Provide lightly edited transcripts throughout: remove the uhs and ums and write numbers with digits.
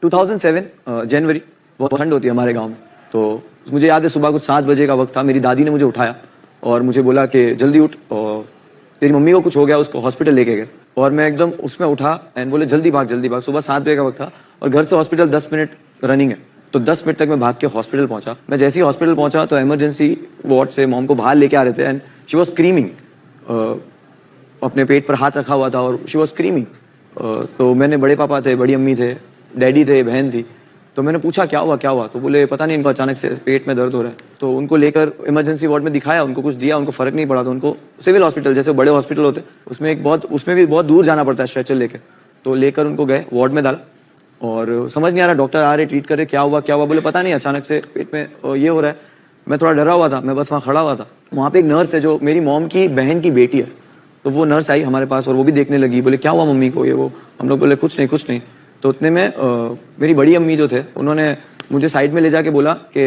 2007 जनवरी, बहुत ठंड होती है हमारे गांव में। तो मुझे याद है सुबह कुछ 7 बजे का वक्त था। मेरी दादी ने मुझे उठाया और मुझे बोला कि जल्दी उठ, और तेरी मम्मी को कुछ हो गया, उसको हॉस्पिटल लेके गए। और मैं एकदम उसमें उठा एंड बोले जल्दी भाग जल्दी भाग। सुबह 7 बजे का वक्त था और घर से हॉस्पिटल 10 मिनट रनिंग है, तो 10 मिनट तक मैं भाग के हॉस्पिटल पहुंचा। मैं जैसे ही हॉस्पिटल पहुंचा तो इमरजेंसी वार्ड से मॉम को बाहर लेके आ रहे थे एंड शी वाज स्क्रीमिंग। अपने पेट पर हाथ रखा हुआ था और शी वाज स्क्रीमिंग। तो मैंने, बड़े पापा थे, बड़ी अम्मी थे, डैडी थे, बहन थी, तो मैंने पूछा क्या हुआ क्या हुआ। तो बोले पता नहीं, इनको अचानक से पेट में दर्द हो रहा है। तो उनको लेकर इमरजेंसी वार्ड में दिखाया, उनको कुछ दिया, उनको फर्क नहीं पड़ा। तो उनको सिविल हॉस्पिटल, जैसे बड़े हॉस्पिटल होते उसमें भी बहुत दूर जाना पड़ता है स्ट्रेचर लेकर, तो लेकर उनको गए, वार्ड में डाला। और समझ नहीं आ रहा, डॉक्टर आ रहे, ट्रीट करे, क्या हुआ। बोले पता नहीं, अचानक से पेट में ये हो रहा है। मैं थोड़ा डरा हुआ था, मैं बस वहाँ खड़ा हुआ था। वहाँ पे एक नर्स है जो मेरी मॉम की बहन की बेटी है, तो वो नर्स आई हमारे पास और वो भी देखने लगी। बोले क्या हुआ मम्मी को, ये वो। हम लोग बोले कुछ नहीं। तो उतने में मेरी बड़ी अम्मी जो थे, उन्होंने मुझे साइड में ले जाके बोला कि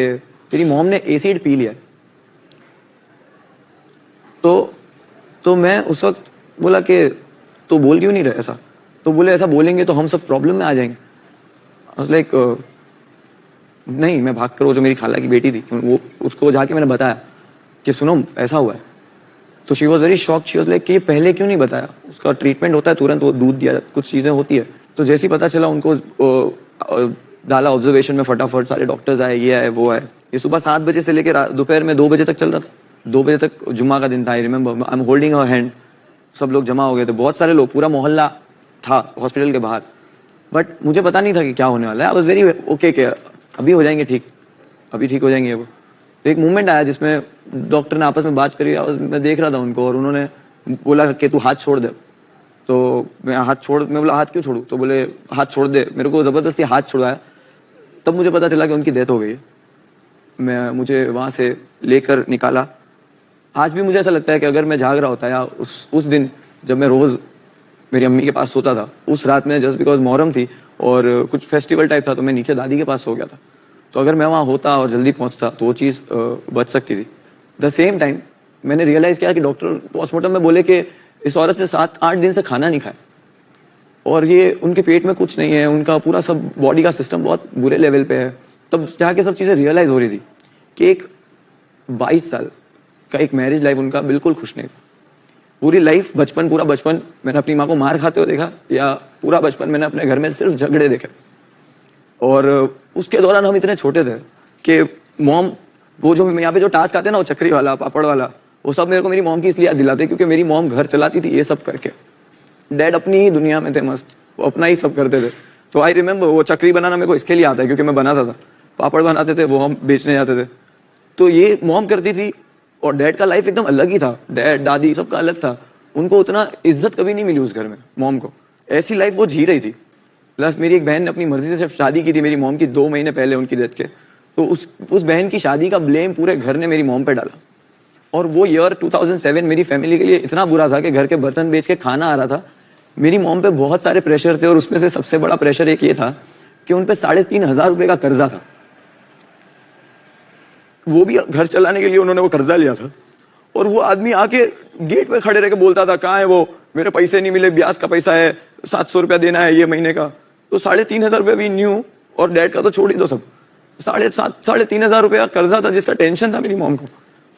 तेरी मॉम ने एसिड पी लिया है। तो मैं उस वक्त बोला कि तो बोल क्यों नहीं रहे ऐसा। तो बोले ऐसा बोलेंगे तो हम सब प्रॉब्लम में आ जाएंगे। लाइक नहीं, मैं भाग कर, वो जो मेरी खाला की बेटी थी, वो उसको जाके मैंने बताया कि सुनो ऐसा हुआ है। तो she was very shocked. She was like कि ये पहले क्यों नहीं बताया, उसका ट्रीटमेंट होता है तुरंत, वो दूध दिया, कुछ चीजें होती है। तो जैसे ही पता चला उनको डाला ऑब्जर्वेशन में, फटाफट सारे डॉक्टर्स आए, ये आए वो आए। ये सुबह 7 बजे से लेकर दोपहर में 2 बजे तक चल रहा था। 2 बजे तक जुम्मा का दिन था। I remember I am holding her hand. सब लोग जमा हो गए थे, बहुत सारे लोग, पूरा मोहल्ला था हॉस्पिटल के बाहर। बट मुझे पता नहीं था कि क्या होने वाला है। आई वाज वेरी ओके कि अभी हो जाएंगे ठीक, अभी ठीक हो जाएंगे। वो एक मूवमेंट आया जिसमें डॉक्टर ने आपस में बात करी। मैं देख रहा था उनको और उन्होंने बोला कि तू हाथ छोड़ दे। तो मैं बोला हाथ क्यों छोड़ू। तो बोले हाथ छोड़ दे। मेरे को जबरदस्ती हाथ छुड़वाया, तब मुझे पता चला कि उनकी डेथ हो गई है। मुझे वहां से लेकर निकाला। आज भी मुझे ऐसा लगता है कि अगर मैं जाग रहा होता या उस दिन जब मैं रोज मेरी अम्मी के पास सोता था, उस रात में जस्ट बिकॉज मुहर्रम थी और कुछ फेस्टिवल टाइप था, तो मैं नीचे दादी के पास सो गया था। तो अगर मैं वहां होता और जल्दी पहुंचता तो वो चीज बच सकती थी। द सेम टाइम मैंने रियलाइज किया कि डॉक्टर पोस्टमार्टम में बोले कि इस औरत ने 7-8 दिन से खाना नहीं खाया और ये उनके पेट में कुछ नहीं है, उनका पूरा सब बॉडी का सिस्टम बहुत बुरे लेवल पे है। तब जाके सब चीजें रियलाइज हो रही थी कि एक 22 साल का एक मैरिज लाइफ उनका बिल्कुल खुश नहीं था। पूरी लाइफ, पूरा बचपन मैंने अपनी माँ को मार खाते हुए देखा, या पूरा बचपन मैंने अपने घर में सिर्फ झगड़े देखे। और उसके दौरान हम इतने छोटे थे कि मॉम, वो जो यहाँ पे जो टास्क आते हैं ना, वो चक्री वाला, पापड़ वाला, वो सब मेरे को मेरी मॉम की इसलिए याद दिलाते क्योंकि मेरी मॉम घर चलाती थी ये सब करके। डैड अपनी ही दुनिया में थे मस्त, वो अपना ही सब करते थे। तो आई रिमेम्बर वो चक्री बनाना मेरे को इसके लिए आता है क्योंकि मैं बनाता था। पापड़ बनाते थे, वो हम बेचने जाते थे। तो ये मॉम करती थी और डैड का लाइफ एकदम अलग ही था। डैड दादी सबका अलग था। उनको उतना इज्जत कभी नहीं मिली उस घर में। मॉम को ऐसी लाइफ वो जी रही थी। प्लस मेरी एक बहन ने अपनी मर्जी से सिर्फ शादी की थी मेरी मॉम की 2 महीने पहले उनकी डेथ के। तो उस बहन की शादी का ब्लेम पूरे घर ने मेरी मॉम पे डाला। और वो ईयर 2007 मेरी फैमिली के लिए इतना बुरा था कि घर के बर्तन बेच के खाना आ रहा था। मेरी मॉम पे बहुत सारे प्रेशर थे और उसमें से सबसे बड़ा प्रेशर एक ये था कि उन पे 3,500 रुपए का कर्जा था। वो भी घर चलाने के लिए उन्होंने वो कर्जा लिया था। और वो आदमी आके गेट पे खड़े रह के बोलता था, कहाँ है वो, मेरे पैसे नहीं मिले, ब्याज का पैसा है, 700 रुपया देना है ये महीने का। तो 3,500 रुपये भी न्यू, और डैड का तो छोड़ ही दो सब, 3,500 रुपया कर्जा था जिसका टेंशन था मेरी मॉम को।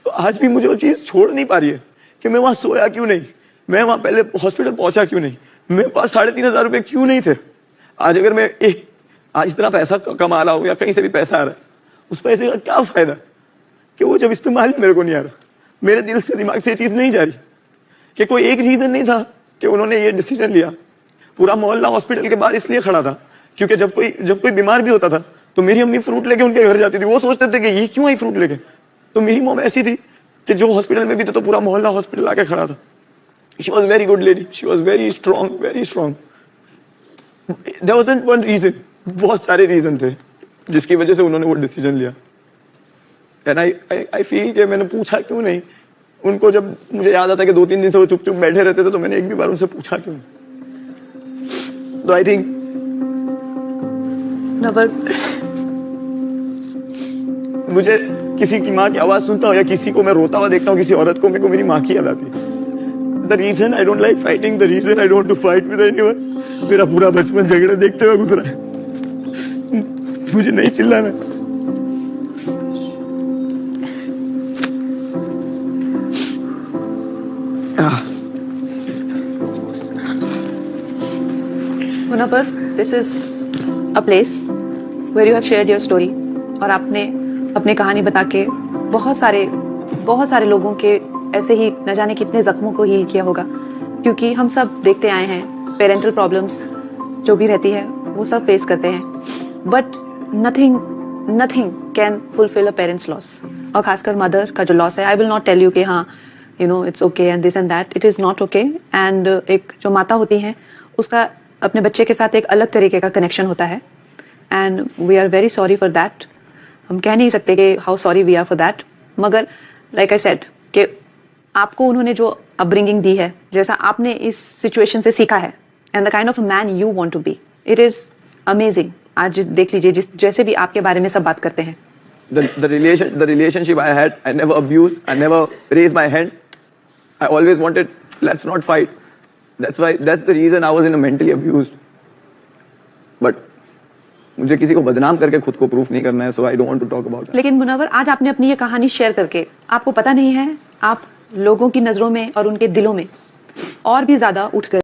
तो आज भी मुझे वो चीज छोड़ नहीं पा रही है कि मैं वहां सोया क्यों नहीं, मैं वहां पहले हॉस्पिटल पहुंचा क्यों नहीं, मेरे पास 3,500 रुपये क्यों नहीं थे। आज अगर मैं आज इतना पैसा कमा रहा हूं या कहीं से भी पैसा आ रहा है, उस पैसे का क्या फायदा कि वो जब इस्तेमाल मेरे को नहीं आ रहा। मेरे दिल से, दिमाग से ये चीज नहीं जा रही कि कोई एक रीजन नहीं था कि उन्होंने ये डिसीजन लिया। पूरा मोहल्ला हॉस्पिटल के बाहर इसलिए खड़ा था क्योंकि जब कोई बीमार भी होता था तो मेरी अम्मी फ्रूट लेके उनके घर जाती थी। वो सोचते थे कि ये क्यों आई फ्रूट लेके। तो मेरी मॉम ऐसी थी कि जो हॉस्पिटल में भी थे तो पूरा मोहल्ला हॉस्पिटल आके खड़ा था। She was very good lady, she was very strong, very strong. There wasn't one reason, बहुत सारे रीजन थे जिसकी वजह से उन्होंने वो डिसीजन लिया। एंड आई फील कि मैंने पूछा क्यों नहीं उनको। जब मुझे याद आता है कि 2-3 दिन से वो चुप चुप बैठे रहते थे तो मैंने एक भी बार उनसे पूछा क्यों। तो आई थिंक मुझे किसी की माँ की आवाज सुनता हूँ या किसी को मैं रोता हुआ देखता हूँ, किसी औरत को, मेरे को मेरी माँ की याद आती है। The reason I don't like fighting, the reason I don't to fight with anyone, मेरा पूरा बचपन झगड़े देखते हुए गुजरा है। मुझे नहीं चिल्लाना। Munawar, this is a place where you have shared your story और आपने अपनी कहानी बता के बहुत सारे लोगों के ऐसे ही न जाने कितने जख्मों को हील किया होगा, क्योंकि हम सब देखते आए हैं पेरेंटल प्रॉब्लम्स जो भी रहती है वो सब फेस करते हैं, but nothing can fulfil a parents loss, और खासकर मदर का जो लॉस है। I will not tell you कि हाँ you know it's okay and this and that, it is not okay. And एक जो माता होती हैं उसका अपने बच्चे के साथ एक अलग तरीके का कनेक्शन होता है, and we are very sorry for that. हम कह नहीं सकते कि how sorry we are for that, मगर लाइक आई सेड कि आपको उन्होंने जो अपब्रिंगिंग दी है, जैसा आपने इस सिचुएशन से सीखा है, and the kind of man you want to be, it is amazing. आज देख लीजिए जैसे भी आपके बारे में सब बात करते हैं। The relationship I had, I never abused, I never raised my hand. I always wanted, let's not fight. That's the reason I was in a mentally abused. But मुझे किसी को बदनाम करके खुद को प्रूफ नहीं करना है, so I don't want to talk about that. लेकिन मुनव्वर, आज आपने अपनी ये कहानी शेयर करके आपको पता नहीं है आप लोगों की नजरों में और उनके दिलों में और भी ज्यादा उठ गए।